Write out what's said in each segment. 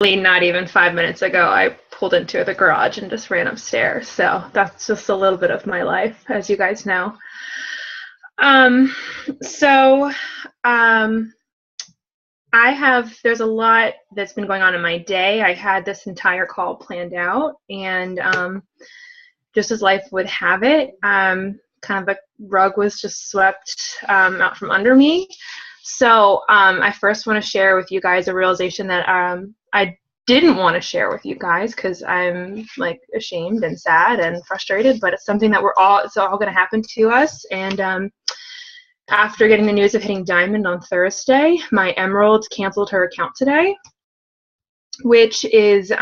not even 5 minutes ago, I pulled into the garage and just ran upstairs. So that's just a little bit of my life, as you guys know. So there's a lot that's been going on in my day. I had this entire call planned out, and just as life would have it, kind of a rug was just swept out from under me. So I first want to share with you guys a realization that I didn't want to share with you guys, because I'm like ashamed and sad and frustrated, but it's something that it's all going to happen to us. And after getting the news of hitting Diamond on Thursday, my Emerald canceled her account today, which is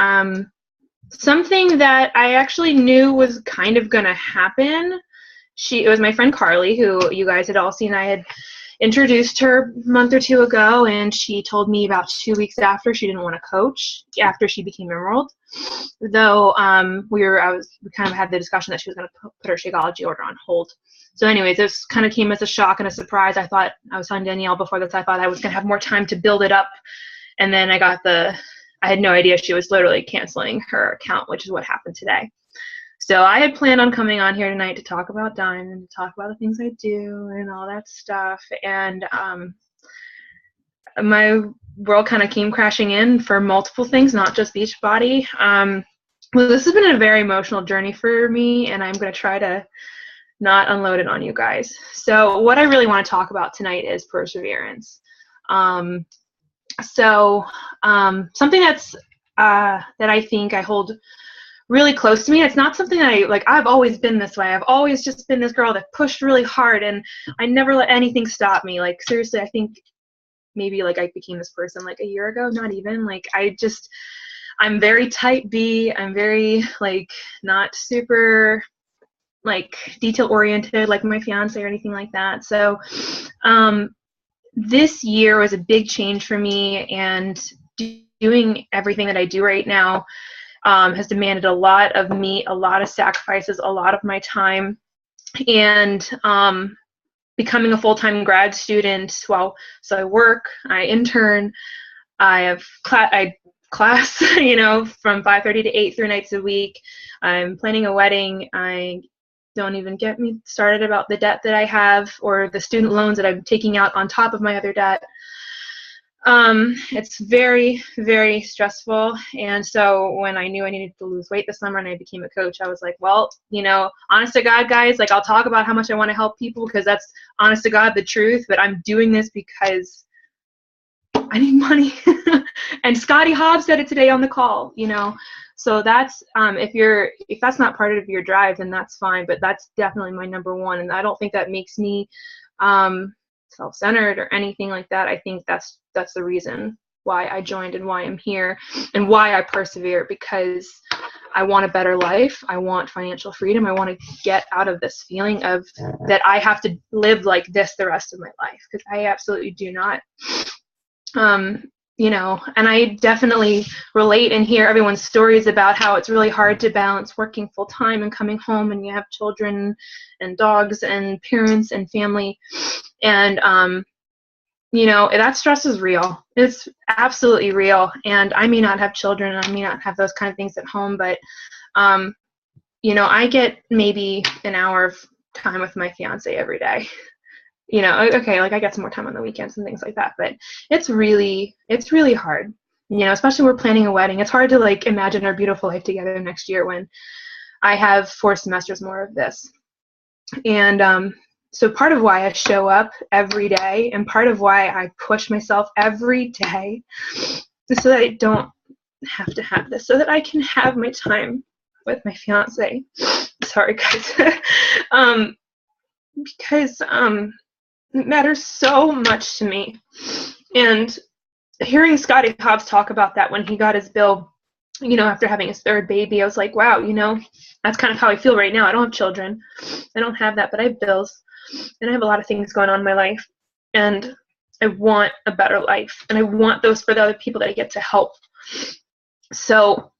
something that I actually knew was kind of going to happen. It was my friend Carly, who you guys had all seen. I had introduced her a month or two ago, and she told me about 2 weeks after she didn't want to coach after she became Emerald. Though we kind of had the discussion that she was going to put her Shakeology order on hold. So anyways, this kind of came as a shock and a surprise. I was telling Danielle before this, I thought I was going to have more time to build it up. And then I had no idea she was literally canceling her account, which is what happened today. So I had planned on coming on here tonight to talk about Diamond, to talk about the things I do and all that stuff. And my world kind of came crashing in for multiple things, not just Beachbody. Well, this has been a very emotional journey for me, and I'm going to try to not unload it on you guys. So what I really want to talk about tonight is perseverance. Something that's that I think I hold really close to me. It's not something that I've always been this way. I've always just been this girl that pushed really hard, and I never let anything stop me. Like, seriously, I think maybe I became this person a year ago, not even. I'm very type B. I'm very not super detail oriented like my fiance or anything like that. So this year was a big change for me, and doing everything that I do right now has demanded a lot of me, a lot of sacrifices, a lot of my time. And becoming a full-time grad student, so I work, I intern, I have class, from 5:30 to 8 3 nights a week. I'm planning a wedding. I don't even get me started about the debt that I have, or the student loans that I'm taking out on top of my other debt. It's very, very stressful. And so when I knew I needed to lose weight this summer and I became a coach, I was like, well, honest to God, guys, I'll talk about how much I want to help people, because that's honest to God the truth, but I'm doing this because I need money. And Scotty Hobbs said it today on the call, So that's, if that's not part of your drive, then that's fine, but that's definitely my number one. And I don't think that makes me self-centered or anything like that. I think that's the reason why I joined and why I'm here and why I persevere, because I want a better life. I want financial freedom. I want to get out of this feeling of that I have to live like this the rest of my life, because I absolutely do not. And I definitely relate and hear everyone's stories about how it's really hard to balance working full time and coming home, and you have children and dogs and parents and family. And, that stress is real. It's absolutely real. And I may not have children, and I may not have those kind of things at home, but, I get maybe an hour of time with my fiance every day. Okay, I get some more time on the weekends and things like that, but it's really hard, especially we're planning a wedding. It's hard to imagine our beautiful life together next year when I have 4 semesters more of this. And so part of why I show up every day, and part of why I push myself every day, is so that I don't have to have this, so that I can have my time with my fiance. Sorry, guys. Because it matters so much to me. And hearing Scotty Hobbs talk about that when he got his bill, after having his 3rd baby, I was like, wow, that's kind of how I feel right now. I don't have children. I don't have that, but I have bills. And I have a lot of things going on in my life. And I want a better life. And I want those for the other people that I get to help. So,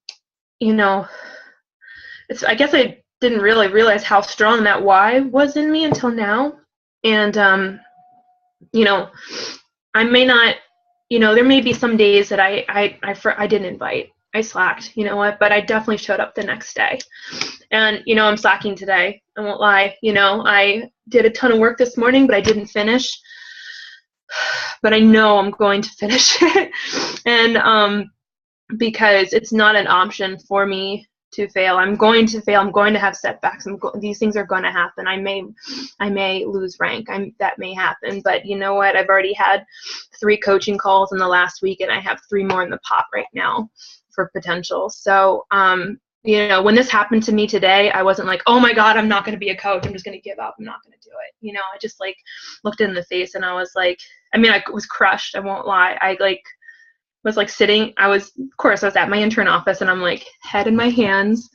I guess I didn't really realize how strong that why was in me until now. And, I may not, there may be some days that I didn't invite. I slacked, you know what, but I definitely showed up the next day. And, I'm slacking today. I won't lie. I did a ton of work this morning, but I didn't finish. But I know I'm going to finish it. And because it's not an option for me to fail. I'm going to fail. I'm going to have setbacks. These things are going to happen. I may lose rank. That may happen. But you know what? I've already had 3 coaching calls in the last week, and I have 3 more in the pot right now for potential. So, when this happened to me today, I wasn't like, oh my God, I'm not going to be a coach. I'm just going to give up. I'm not going to do it. I just looked in the face, and I was like, I was crushed. I won't lie. I was sitting, of course I was at my intern office, and I'm head in my hands,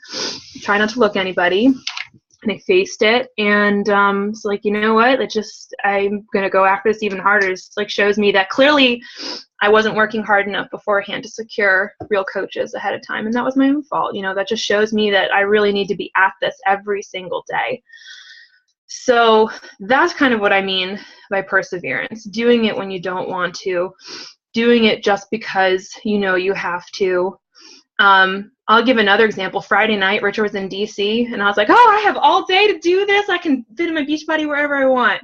try not to look at anybody. And I faced it, and it's you know what, I'm going to go after this even harder. It's shows me that clearly I wasn't working hard enough beforehand to secure real coaches ahead of time. And that was my own fault. That just shows me that I really need to be at this every single day. So that's kind of what I mean by perseverance, doing it when you don't want to, doing it just because you have to. I'll give another example. Friday night, Richard was in DC, and I was like, oh, I have all day to do this. I can fit in my Beachbody wherever I want.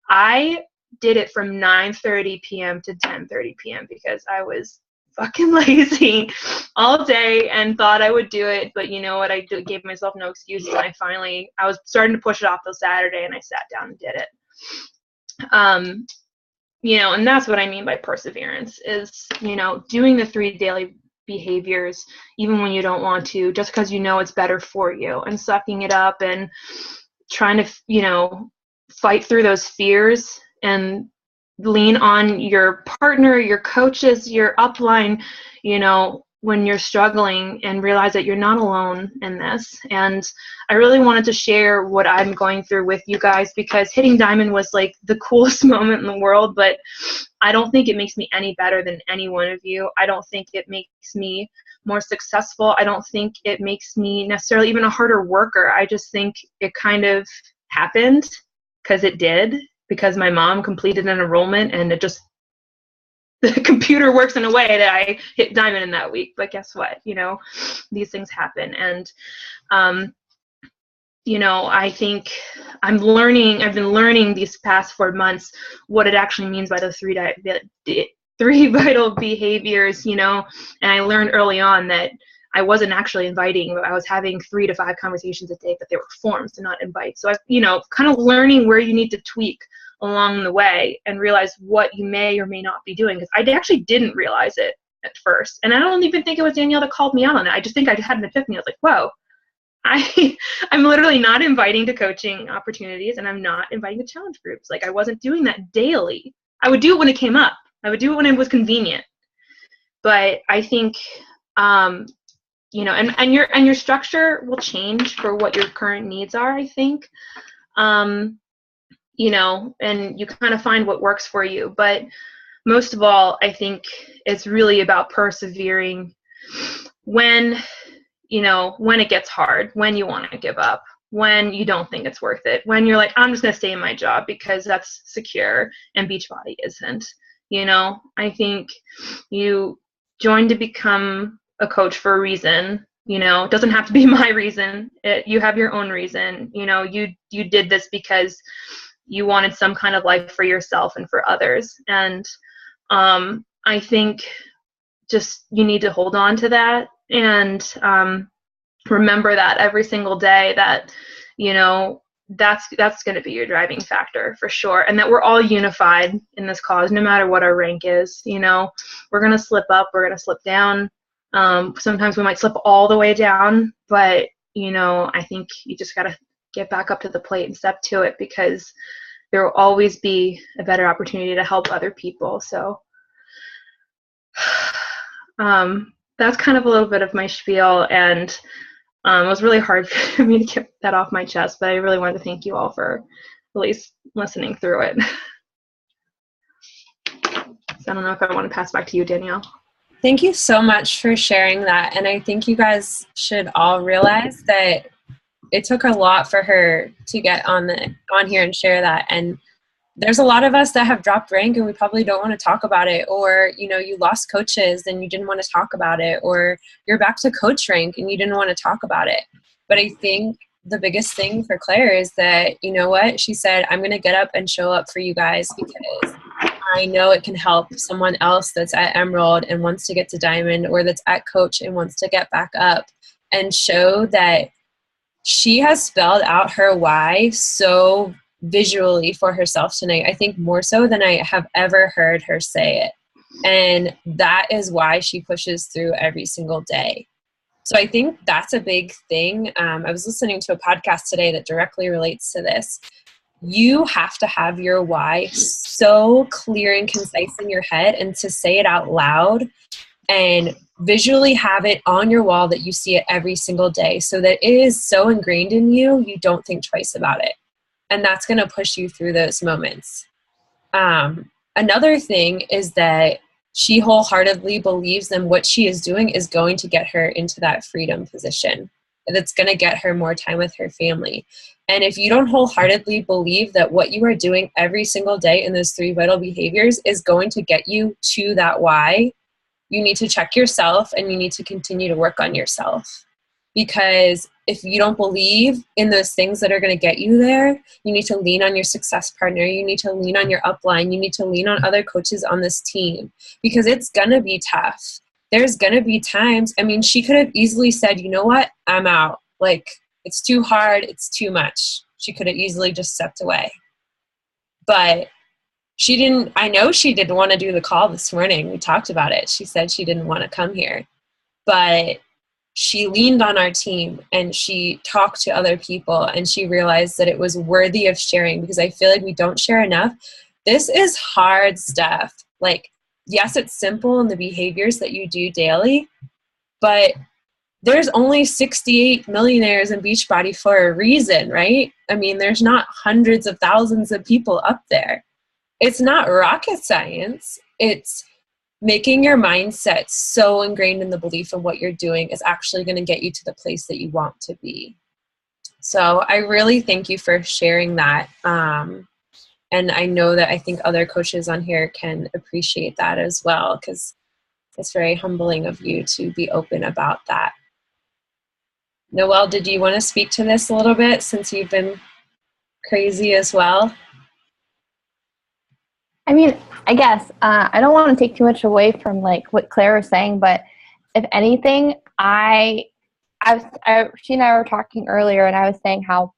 I did it from 9:30 p.m. to 10:30 p.m. because I was fucking lazy all day and thought I would do it. But you know what? I gave myself no excuses. And I was starting to push it off till Saturday, and I sat down and did it. And that's what I mean by perseverance is, doing the 3 daily behaviors, even when you don't want to, just because it's better for you, and sucking it up and trying to, fight through those fears and lean on your partner, your coaches, your upline, when you're struggling, and realize that you're not alone in this. And I really wanted to share what I'm going through with you guys, because hitting diamond was the coolest moment in the world, but I don't think it makes me any better than any one of you. I don't think it makes me more successful. I don't think it makes me necessarily even a harder worker. I just think it kind of happened because it did, because my mom completed an enrollment, and the computer works in a way that I hit diamond in that week. But guess what? These things happen. And, I think I've been learning these past 4 months what it actually means by those 3 vital behaviors, and I learned early on that I wasn't actually inviting, but I was having 3 to 5 conversations a day, but they were forms and not invites. So I, kind of learning where you need to tweak along the way and realize what you may or may not be doing, because I actually didn't realize it at first. And I don't even think it was Danielle that called me out on it. I just think I had an epiphany. I was like, whoa, I'm literally not inviting to coaching opportunities, and I'm not inviting to challenge groups. I wasn't doing that daily. I would do it when it came up. I would do it when it was convenient. But I think, and your structure will change for what your current needs are, I think. And you kind of find what works for you. But most of all, I think it's really about persevering when it gets hard, when you want to give up, when you don't think it's worth it, when you're like, I'm just going to stay in my job because that's secure and Beachbody isn't. I think you joined to become a coach for a reason. It doesn't have to be my reason. You have your own reason. You did this because you wanted some kind of life for yourself and for others. And I think just you need to hold on to that and remember that every single day that, that's going to be your driving factor for sure. And that we're all unified in this cause, no matter what our rank is. We're going to slip up, we're going to slip down. Sometimes we might slip all the way down, but, I think you just got to get back up to the plate and step to it, because there will always be a better opportunity to help other people. So that's kind of a little bit of my spiel, and it was really hard for me to get that off my chest, but I really wanted to thank you all for at least listening through it. So I don't know if I want to pass back to you, Danielle. Thank you so much for sharing that. And I think you guys should all realize that it took a lot for her to get on here and share that. And there's a lot of us that have dropped rank and we probably don't want to talk about it, or, you know, you lost coaches and you didn't want to talk about it, or you're back to coach rank and you didn't want to talk about it. But I think the biggest thing for Claire is that, you know what, she said, I'm going to get up and show up for you guys because I know it can help someone else that's at Emerald and wants to get to Diamond, or that's at coach and wants to get back up, and show that she has spelled out her why so visually for herself tonight. I think more so than I have ever heard her say it. And that is why she pushes through every single day. So I think that's a big thing. I was listening to a podcast today that directly relates to this. You have to have your why so clear and concise in your head, and to say it out loud and visually have it on your wall that you see it every single day, so that it is so ingrained in you, you don't think twice about it. And that's going to push you through those moments. Another thing is that she wholeheartedly believes that what she is doing is going to get her into that freedom position. That's going to get her more time with her family. And if you don't wholeheartedly believe that what you are doing every single day in those 3 vital behaviors is going to get you to that why, you need to check yourself and you need to continue to work on yourself. Because if you don't believe in those things that are going to get you there, you need to lean on your success partner. You need to lean on your upline. You need to lean on other coaches on this team, because it's going to be tough. There's going to be times, I mean, she could have easily said, you know what, I'm out. Like, it's too hard. It's too much. She could have easily just stepped away. But she didn't. I know she didn't want to do the call this morning. We talked about it. She said she didn't want to come here. But she leaned on our team and she talked to other people and she realized that it was worthy of sharing, because I feel like we don't share enough. This is hard stuff. Like, yes, it's simple in the behaviors that you do daily, but there's only 68 millionaires in Beachbody for a reason, right? I mean, there's not hundreds of thousands of people up there. It's not rocket science. It's making your mindset so ingrained in the belief of what you're doing is actually going to get you to the place that you want to be. So I really thank you for sharing that. And I know that I think other coaches on here can appreciate that as well, because it's very humbling of you to be open about that. Noelle, did you want to speak to this a little bit, since you've been crazy as well? I mean, I guess I don't want to take too much away from like what Claire was saying, but if anything, she and I were talking earlier, and I was saying how,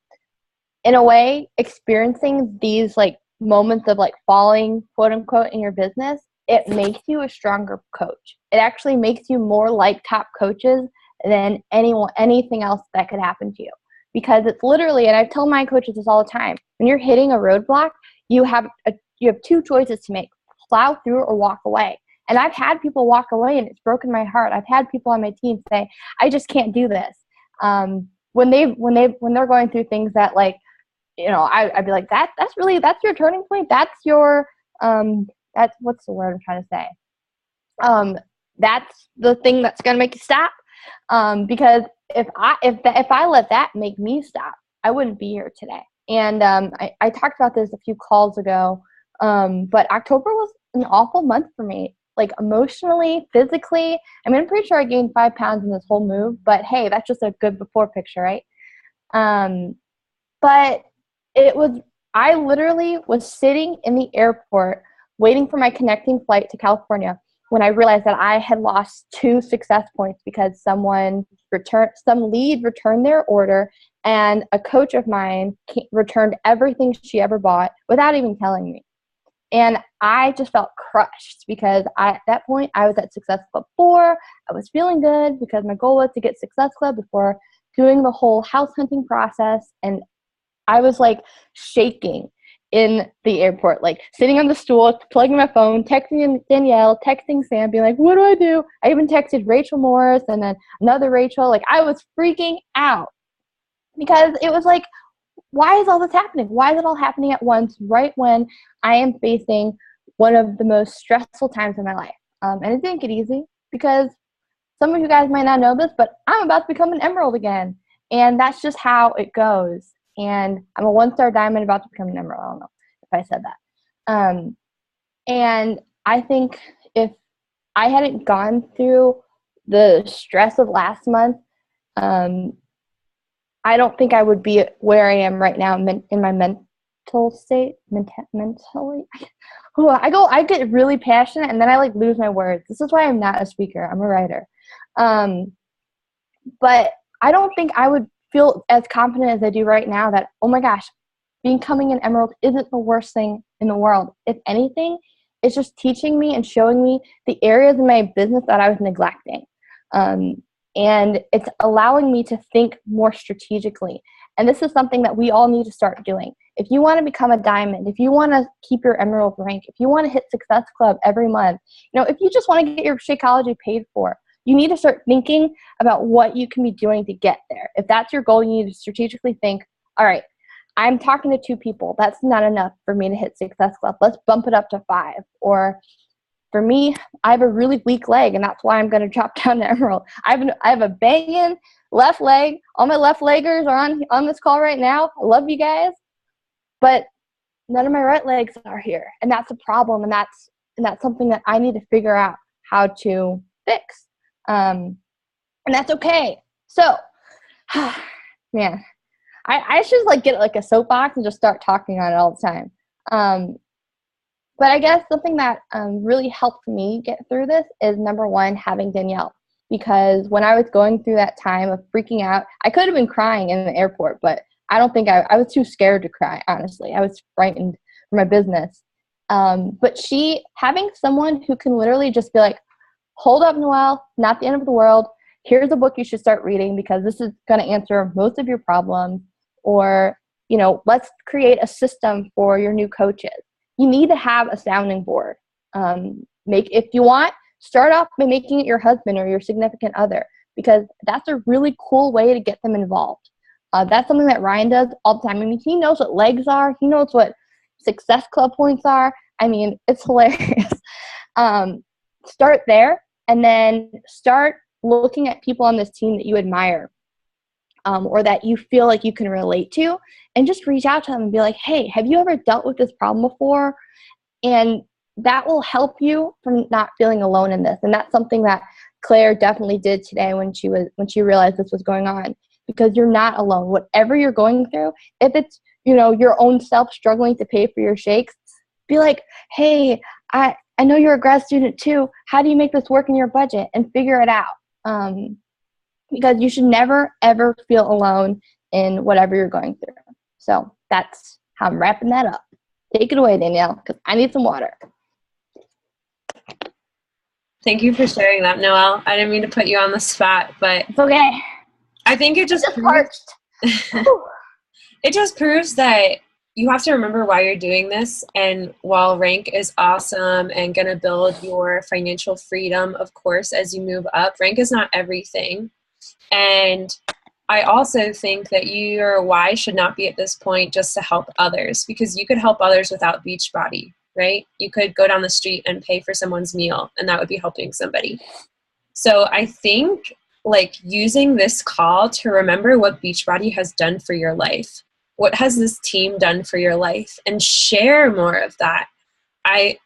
in a way, experiencing these like moments of like falling, quote unquote, in your business, it makes you a stronger coach. It actually makes you more like top coaches than anything else that could happen to you, because it's literally, and I tell my coaches this all the time, when you're hitting a roadblock, you have 2 choices to make: plow through or walk away. And I've had people walk away and it's broken my heart. I've had people on my team say, I just can't do this. When they're going through things that, like, you know, I'd be like, that's your turning point. That's your, that's, what's the word I'm trying to say? That's the thing that's going to make you stop. Because if I let that make me stop, I wouldn't be here today. And I talked about this a few calls ago, but October was an awful month for me, like emotionally, physically. I mean, I'm pretty sure I gained 5 pounds in this whole move, but hey, that's just a good before picture, right? But I literally was sitting in the airport waiting for my connecting flight to California when I realized that I had lost 2 success points because some lead returned their order, and a coach of mine returned everything she ever bought without even telling me. And I just felt crushed, because at that point I was at Success Club 4. I was feeling good because my goal was to get Success Club before doing the whole house hunting process. And I was like shaking in the airport, like sitting on the stool, plugging my phone, texting Danielle, texting Sam, being like, what do I do? I even texted Rachel Morris and then another Rachel. Like, I was freaking out, because it was like, why is all this happening? Why is it all happening at once, right when I am facing one of the most stressful times in my life? And it didn't get easy, because some of you guys might not know this, but I'm about to become an Emerald again. And that's just how it goes. And I'm a 1-star diamond about to become an Emerald. I don't know if I said that. And I think if I hadn't gone through the stress of last month, I don't think I would be where I am right now in my mental state. Mentally, I get really passionate and then I like lose my words. This is why I'm not a speaker. I'm a writer. But I don't think I would feel as confident as I do right now that, oh my gosh, becoming an emerald isn't the worst thing in the world. If anything, it's just teaching me and showing me the areas in my business that I was neglecting. And it's allowing me to think more strategically. And this is something that we all need to start doing. If you want to become a diamond, if you want to keep your emerald rank, if you want to hit Success Club every month, if you just want to get your Shakeology paid for, you need to start thinking about what you can be doing to get there. If that's your goal, you need to strategically think, all right, I'm talking to 2 people. That's not enough for me to hit Success Club. Let's bump it up to 5. Or for me, I have a really weak leg, and that's why I'm going to drop down to emerald. I have a banging left leg. All my left leggers are on this call right now. I love you guys, but none of my right legs are here, and that's a problem. And that's something that I need to figure out how to fix. And that's okay. So, man, I should get like a soapbox and just start talking on it all the time. But I guess something that really helped me get through this is, number one, having Danielle. Because when I was going through that time of freaking out, I could have been crying in the airport, but I don't think I was too scared to cry, honestly. I was frightened for my business. But having someone who can literally just be like, hold up, Noelle, not the end of the world. Here's a book you should start reading because this is going to answer most of your problems. Or, let's create a system for your new coaches. You need to have a sounding board. If you want, start off by making it your husband or your significant other, because that's a really cool way to get them involved. That's something that Ryan does all the time. I mean, he knows what legs are. He knows what Success Club points are. I mean, it's hilarious. Start there, and then start looking at people on this team that you admire, or that you feel like you can relate to, and just reach out to them and be like, hey, have you ever dealt with this problem before? And that will help you from not feeling alone in this. And that's something that Claire definitely did today when she realized this was going on, because you're not alone. Whatever you're going through, if it's, your own self struggling to pay for your shakes, be like, hey, I know you're a grad student too. How do you make this work in your budget? And figure it out. Because you should never, ever feel alone in whatever you're going through. So that's how I'm wrapping that up. Take it away, Danielle, because I need some water. Thank you for sharing that, Noelle. I didn't mean to put you on the spot, but it's okay. I think it just proves that you have to remember why you're doing this. And while rank is awesome and going to build your financial freedom, of course, as you move up, rank is not everything. And I also think that your why should not be at this point just to help others, because you could help others without Beachbody, right? You could go down the street and pay for someone's meal, and that would be helping somebody. So I think using this call to remember what Beachbody has done for your life. What has this team done for your life? And share more of that. I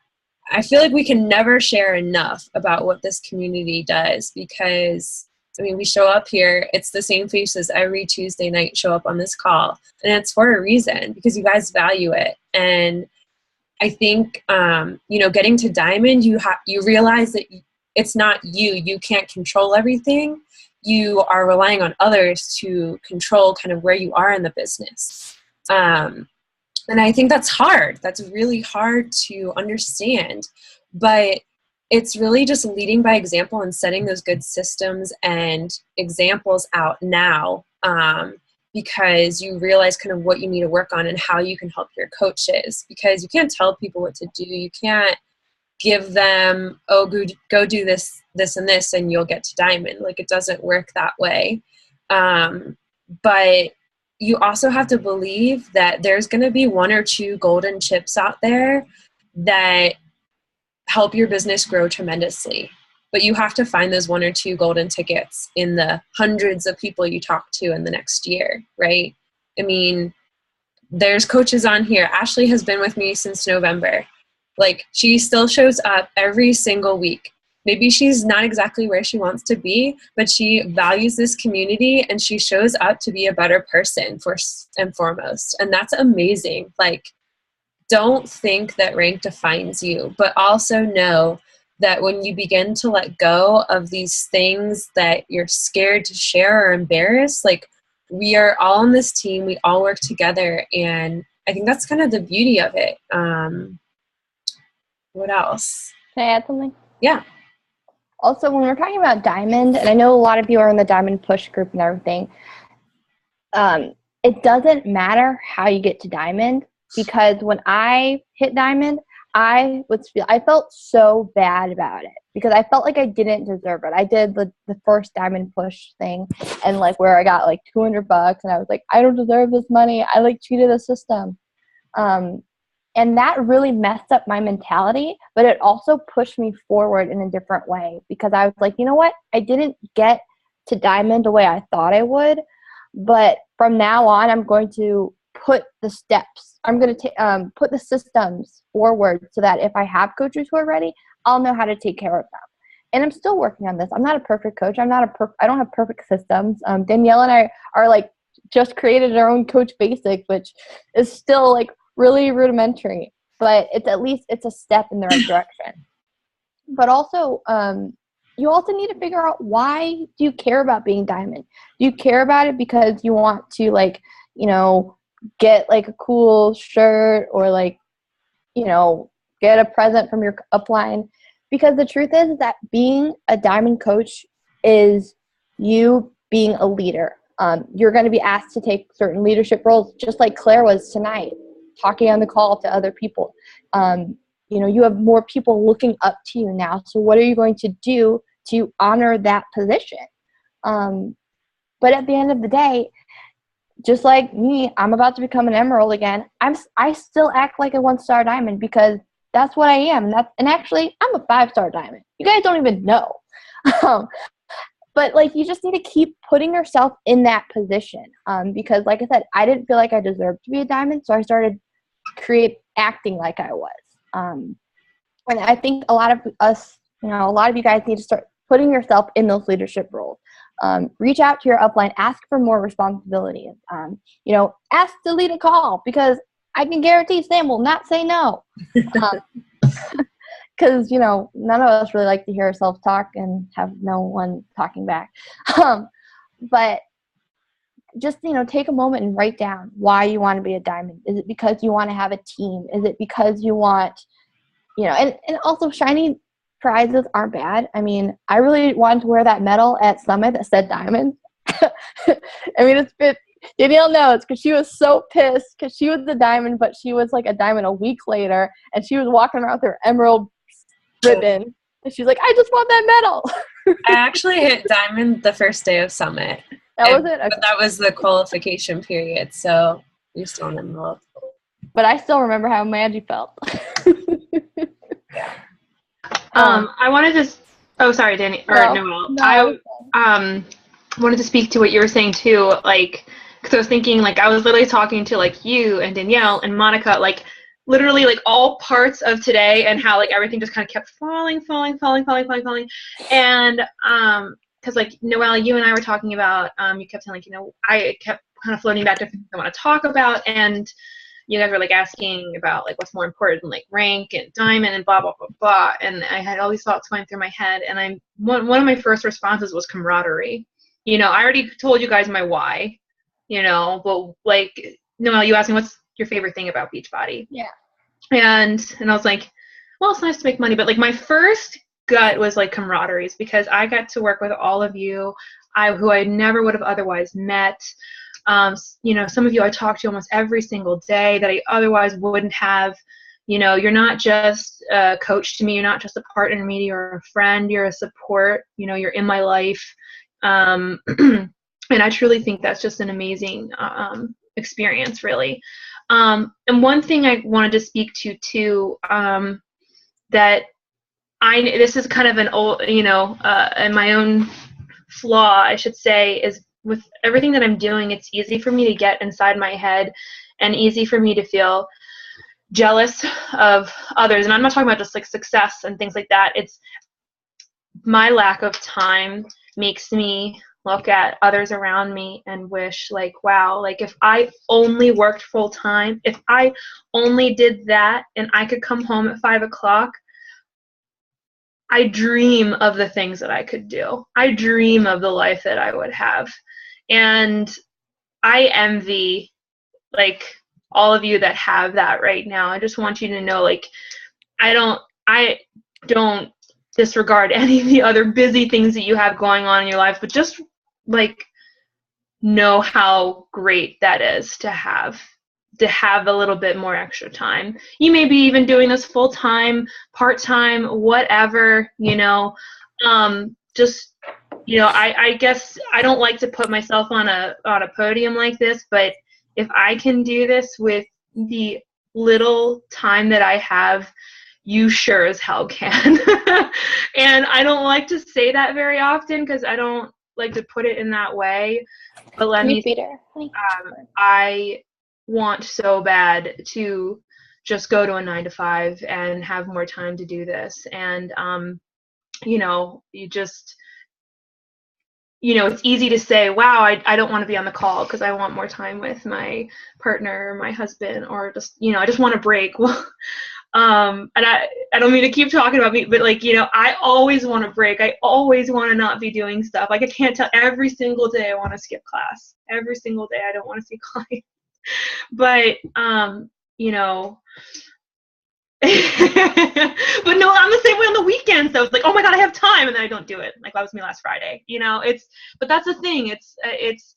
feel like we can never share enough about what this community does, because we show up here. It's the same faces every Tuesday night show up on this call. And it's for a reason, because you guys value it. And I think, getting to Diamond, you realize that it's not you. You can't control everything. You are relying on others to control kind of where you are in the business. And I think that's hard. That's really hard to understand. But it's really just leading by example and setting those good systems and examples out now, because you realize kind of what you need to work on and how you can help your coaches. Because you can't tell people what to do. You can't give them, go do this, and this, and you'll get to Diamond. It doesn't work that way. But you also have to believe that there's going to be 1 or 2 golden chips out there that help your business grow tremendously. But you have to find those 1 or 2 golden tickets in the hundreds of people you talk to in the next year, right? There's coaches on here. Ashley has been with me since November. Like, she still shows up every single week. Maybe she's not exactly where she wants to be, but she values this community and she shows up to be a better person first and foremost. And that's amazing. Like, don't think that rank defines you, but also know that when you begin to let go of these things that you're scared to share or embarrassed, like, we are all on this team, we all work together. And I think that's kind of the beauty of it. What else? Can I add something? Yeah. Also, when we're talking about Diamond, and I know a lot of you are in the Diamond Push group and everything, it doesn't matter how you get to Diamond, because when I hit Diamond, I felt so bad about it because I felt like I didn't deserve it. I did the first Diamond Push thing, and like where I got like $200, and I was like, I don't deserve this money. I like cheated the system. And that really messed up my mentality, but it also pushed me forward in a different way because I was like, you know what? I didn't get to Diamond the way I thought I would, but from now on, I'm going to put the steps. I'm going to put the systems forward so that if I have coaches who are ready, I'll know how to take care of them. And I'm still working on this. I'm not a perfect coach. I don't have perfect systems. Danielle and I are like just created our own Coach Basic, which is still like really rudimentary, but it's a step in the right direction. But also, you also need to figure out, why do you care about being Diamond? Do you care about it because you want to, like, you know, get like a cool shirt or like, you know, get a present from your upline? Because the truth is that being a Diamond coach is you being a leader. You're going to be asked to take certain leadership roles, just like Claire was tonight, talking on the call to other people. You know, you have more people looking up to you now. So what are you going to do to honor that position? But at the end of the day, just like me, I'm about to become an Emerald again. I still act like a 1-star Diamond because that's what I am. And actually, I'm a 5-star Diamond. You guys don't even know. But like, you just need to keep putting yourself in that position. Because like I said, I didn't feel like I deserved to be a Diamond, so I started acting like I was. And I think a lot of us, you know, a lot of you guys need to start putting yourself in those leadership roles. Reach out to your upline, ask for more responsibilities. You know, ask to lead a call, because I can guarantee Sam will not say no. Because, you know, none of us really like to hear ourselves talk and have no one talking back. But just, you know, take a moment and write down why you want to be a Diamond. Is it because you want to have a team? Is it because you want, you know, and also shiny prizes aren't bad. I mean, I really wanted to wear that medal at Summit that said Diamond. I mean, Danielle knows, because she was so pissed because she was the Diamond, but she was like a Diamond a week later, and she was walking around with her Emerald ribbon. And she's like, I just want that medal. I actually hit Diamond the first day of Summit. That was it? Okay. But that was the qualification period, so you're still in Emerald. But I still remember how mad you felt. Yeah. I wanted to. Oh, sorry, Danny or Noel. No. I wanted to speak to what you were saying too, like, because I was thinking, like, I was literally talking to like you and Danielle and Monica, like, literally like all parts of today, and how like everything just kind of kept falling, and because like Noelle, you and I were talking about, you kept saying, like, you know, I kept kind of floating back to things I want to talk about, and you guys were like asking about like what's more important, like rank and Diamond and blah blah blah blah, and I had all these thoughts going through my head, and one of my first responses was camaraderie. You know, I already told you guys my why, you know, but like, Noelle, you asked me what's your favorite thing about Beachbody. Yeah. And I was like, well, it's nice to make money, but like my first gut was like camaraderies, because I got to work with all of you, who I never would have otherwise met. You know, some of you I talk to almost every single day that I otherwise wouldn't have. You know, you're not just a coach to me. You're not just a partner to me. You're a friend. You're a support. You know, you're in my life. And I truly think that's just an amazing experience, really. And one thing I wanted to speak to too, that this is kind of an old, you know, and my own flaw, I should say, is with everything that I'm doing, it's easy for me to get inside my head, and easy for me to feel jealous of others. And I'm not talking about just like success and things like that. It's my lack of time makes me look at others around me and wish like, wow, like if I only worked full time, if I only did that and I could come home at 5 o'clock, I dream of the things that I could do. I dream of the life that I would have. And I envy like all of you that have that right now. I just want you to know, like, I don't disregard any of the other busy things that you have going on in your life, but just like know how great that is to have a little bit more extra time. You may be even doing this full time, part time, whatever, just, I guess I don't like to put myself on a podium like this, but if I can do this with the little time that I have, you sure as hell can. And I don't like to say that very often because I don't like to put it in that way. But I want so bad to just go to a 9-to-5 and have more time to do this. And, it's easy to say, wow, I don't want to be on the call because I want more time with my partner or my husband, or just, I just want a break. Well, and I don't mean to keep talking about me, but like, I always want a break. I always want to not be doing stuff. Like I can't tell, every single day I want to skip class. Every single day I don't want to see clients. But, but no, I'm the same way on the weekends though. It's like, oh my God, I have time, and then I don't do it. Like that was me last Friday. But that's the thing. It's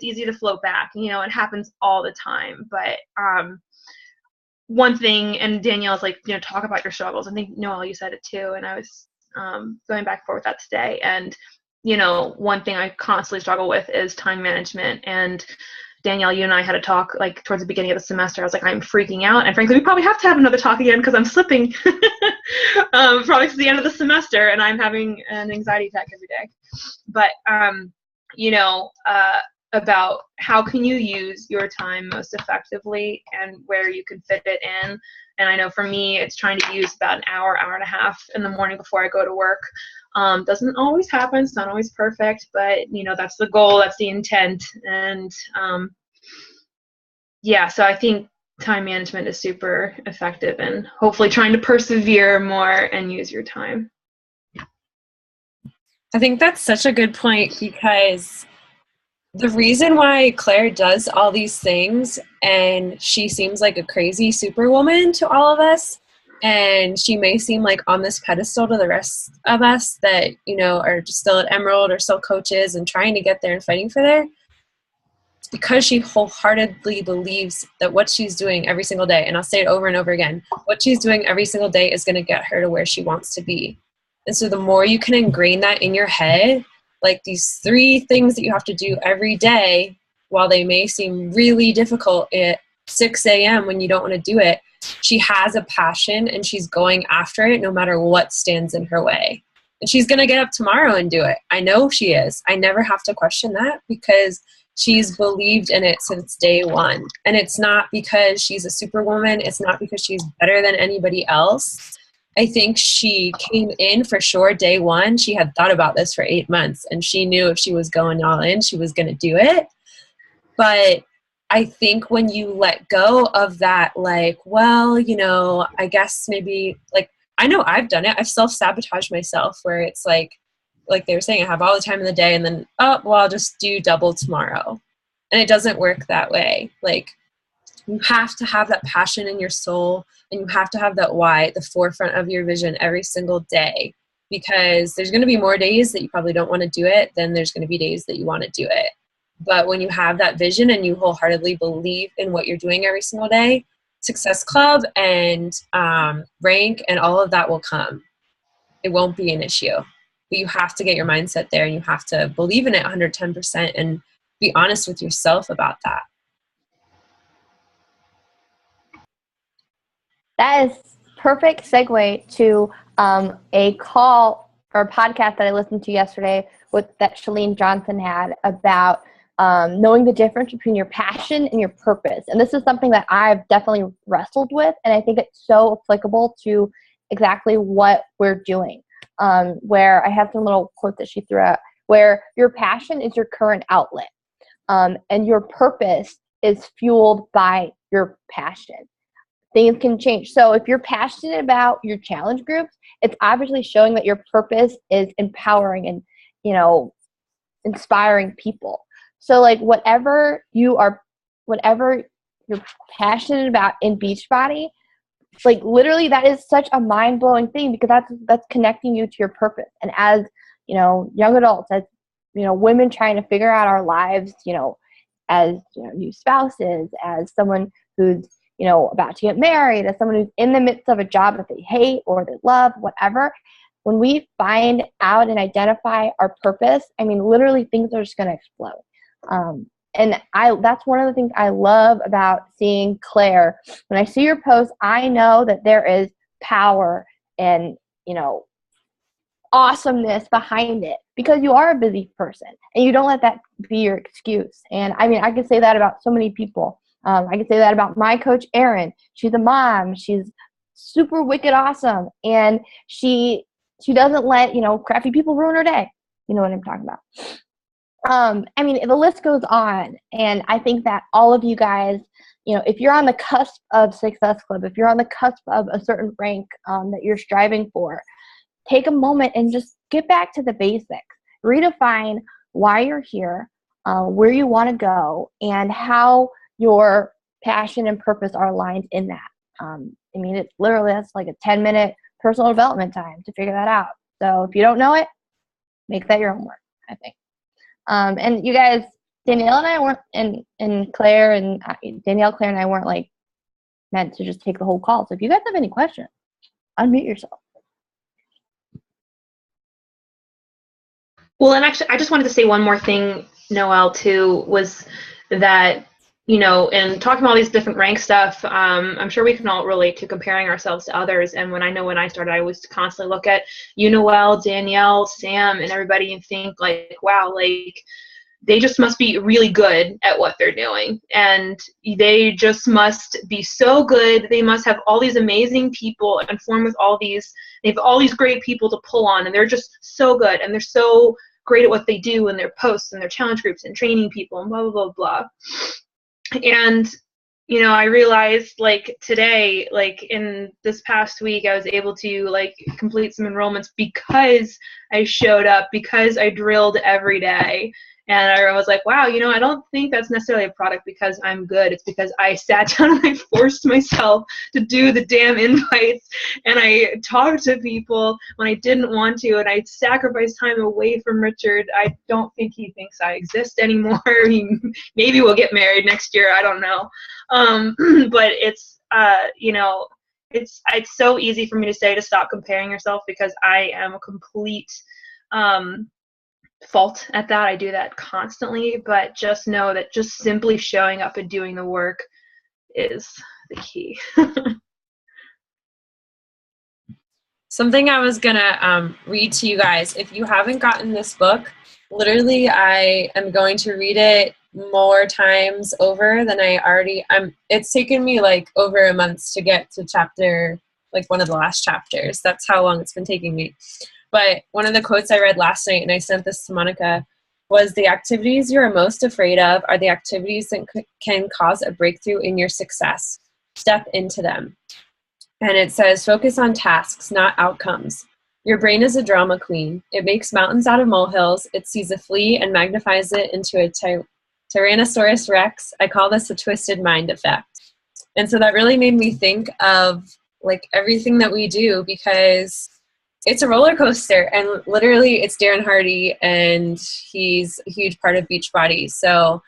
easy to float back. It happens all the time. But one thing, and Danielle's like, talk about your struggles. I think Noelle, you said it too, and I was going back and forth with that today. And one thing I constantly struggle with is time management. And Danielle, you and I had a talk like towards the beginning of the semester. I was like, I'm freaking out. And frankly, we probably have to have another talk again because I'm slipping probably to the end of the semester, and I'm having an anxiety attack every day. But, about how can you use your time most effectively and where you can fit it in. And I know for me, it's trying to use about an hour and a half in the morning before I go to work. Doesn't always happen. It's not always perfect, but that's the goal. That's the intent. And so I think time management is super effective, and hopefully trying to persevere more and use your time. I think that's such a good point, because the reason why Claire does all these things, and she seems like a crazy superwoman to all of us, and she may seem like on this pedestal to the rest of us that, are just still at Emerald or still coaches and trying to get there and fighting for there, it's because she wholeheartedly believes that what she's doing every single day, and I'll say it over and over again, what she's doing every single day is going to get her to where she wants to be. And so the more you can ingrain that in your head, like these 3 things that you have to do every day, while they may seem really difficult at 6 a.m. when you don't want to do it, she has a passion and she's going after it no matter what stands in her way. And she's going to get up tomorrow and do it. I know she is. I never have to question that because she's believed in it since day one. And it's not because she's a superwoman. It's not because she's better than anybody else. I think she came in for sure day one. She had thought about this for 8 months, and she knew if she was going all in, she was going to do it. But I think when you let go of that, like, well, I guess maybe, like, I know I've done it. I've self-sabotaged myself where it's like they were saying, I have all the time in the day, and then, I'll just do double tomorrow. And it doesn't work that way. Like, you have to have that passion in your soul, and you have to have that why at the forefront of your vision every single day, because there's going to be more days that you probably don't want to do it than there's going to be days that you want to do it. But when you have that vision and you wholeheartedly believe in what you're doing every single day, Success Club and rank and all of that will come. It won't be an issue. But you have to get your mindset there, and you have to believe in it 110% and be honest with yourself about that. That is perfect segue to a call or podcast that I listened to yesterday that Shalene Johnson had about knowing the difference between your passion and your purpose. And this is something that I've definitely wrestled with, and I think it's so applicable to exactly what we're doing. Where I have some little quotes that she threw out, where your passion is your current outlet, and your purpose is fueled by your passion. Things can change. So if you're passionate about your challenge groups, it's obviously showing that your purpose is empowering and, inspiring people. So like whatever you're passionate about in Beachbody, like literally that is such a mind-blowing thing, because that's connecting you to your purpose. And as, young adults, as, women trying to figure out our lives, as, new spouses, as someone who's, about to get married, as someone who's in the midst of a job that they hate or they love, whatever, when we find out and identify our purpose, I mean, literally things are just going to explode. And that's one of the things I love about seeing Claire. When I see your post, I know that there is power and, awesomeness behind it, because you are a busy person and you don't let that be your excuse. And I mean, I could say that about so many people. I could say that about my coach, Erin. She's a mom. She's super wicked awesome. And she doesn't let, crappy people ruin her day. You know what I'm talking about. I mean, the list goes on. And I think that all of you guys, if you're on the cusp of Success Club, if you're on the cusp of a certain rank that you're striving for, take a moment and just get back to the basics. Redefine why you're here, where you want to go, and how your passion and purpose are aligned in that. I mean, it's literally, that's like a 10-minute personal development time to figure that out. So if you don't know it, make that your homework, I think. And you guys, Danielle and I weren't, and Claire and Danielle, Claire and I weren't like meant to just take the whole call. So if you guys have any questions, unmute yourself. Well, and actually, I just wanted to say one more thing, Noelle, too, was that, in talking about all these different rank stuff, I'm sure we can all relate to comparing ourselves to others. And when I started, I was to constantly look at Noelle, Danielle, Sam, and everybody and think like, wow, like they just must be really good at what they're doing. And they just must be so good. They must have all these amazing people and form with they have all these great people to pull on. And they're just so good. And they're so great at what they do in their posts and their challenge groups and training people and blah, blah, blah, blah. And, I realized like today, like in this past week, I was able to like complete some enrollments because I showed up, because I drilled every day. And I was like, wow, I don't think that's necessarily a product because I'm good. It's because I sat down and I forced myself to do the damn invites. And I talked to people when I didn't want to. And I sacrificed time away from Richard. I don't think he thinks I exist anymore. Maybe we'll get married next year. I don't know. But it's, it's so easy for me to say to stop comparing yourself, because I am a complete fault at that. I do that constantly, but just know that just simply showing up and doing the work is the key. Something I was gonna read to you guys. If you haven't gotten this book, literally I am going to read it more times over than I already it's taken me like over a month to get to chapter, like one of the last chapters. That's how long it's been taking me. But one of the quotes I read last night, and I sent this to Monica, was the activities you're most afraid of are the activities that can cause a breakthrough in your success. Step into them. And it says, focus on tasks, not outcomes. Your brain is a drama queen. It makes mountains out of molehills. It sees a flea and magnifies it into a Tyrannosaurus Rex. I call this a twisted mind effect. And so that really made me think of like everything that we do, because it's a roller coaster, and literally it's Darren Hardy, and he's a huge part of Beachbody. So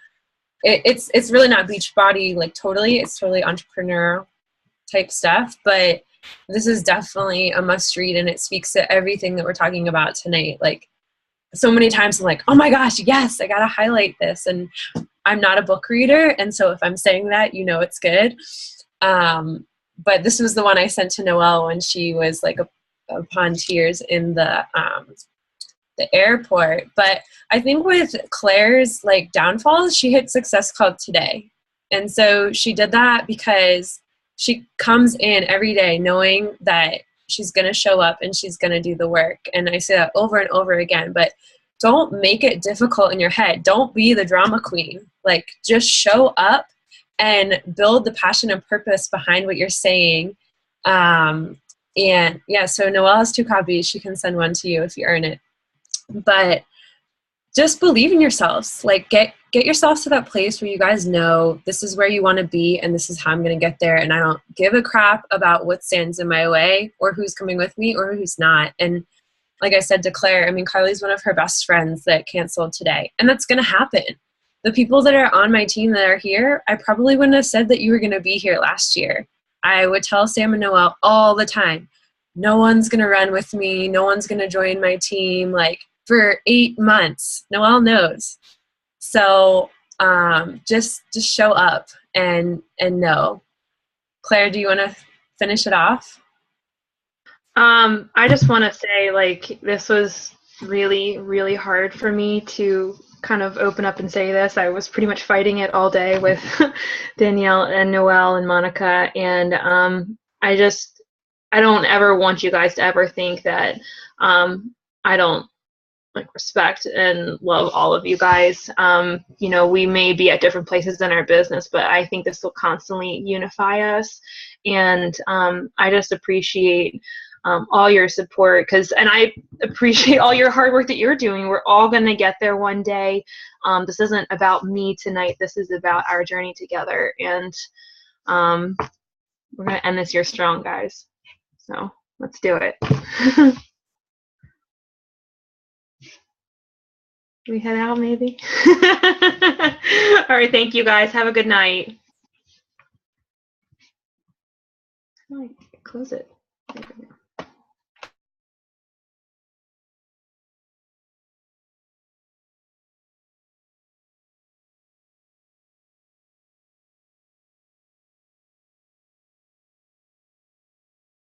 it's really not Beachbody like totally. It's totally entrepreneurial type stuff, but this is definitely a must read, and it speaks to everything that we're talking about tonight. Like so many times I'm like, oh my gosh, yes, I gotta highlight this. And I'm not a book reader, and so if I'm saying that, it's good. But this was the one I sent to Noelle when she was like upon tears in the the airport. But I think with Claire's like downfalls, she hit Success Club today. And so she did that because she comes in every day knowing that she's going to show up and she's going to do the work. And I say that over and over again, but don't make it difficult in your head. Don't be the drama queen. Like, just show up and build the passion and purpose behind what you're saying. And yeah, so Noelle has 2 copies. She can send one to you if you earn it. But just believe in yourselves. Like, get yourself to that place where you guys know this is where you want to be and this is how I'm going to get there. And I don't give a crap about what stands in my way or who's coming with me or who's not. And like I said to Claire, I mean, Carly's one of her best friends that canceled today. And that's going to happen. The people that are on my team that are here, I probably wouldn't have said that you were going to be here last year. I would tell Sam and Noelle all the time, no one's going to run with me. No one's going to join my team. Like, for 8 months, Noelle knows. So just show up and know. Claire, do you want to finish it off? I just want to say, like, this was really, really hard for me to kind of open up and say this. I was pretty much fighting it all day with Danielle and Noelle and Monica. And I don't ever want you guys to ever think that I don't like respect and love all of you guys. You know, we may be at different places in our business, but I think this will constantly unify us. And I just appreciate all your support, and I appreciate all your hard work that you're doing. We're all going to get there one day. This isn't about me tonight. This is about our journey together. And we're going to end this year strong, guys. So let's do it. We head out, maybe? All right, thank you, guys. Have a good night. Close it.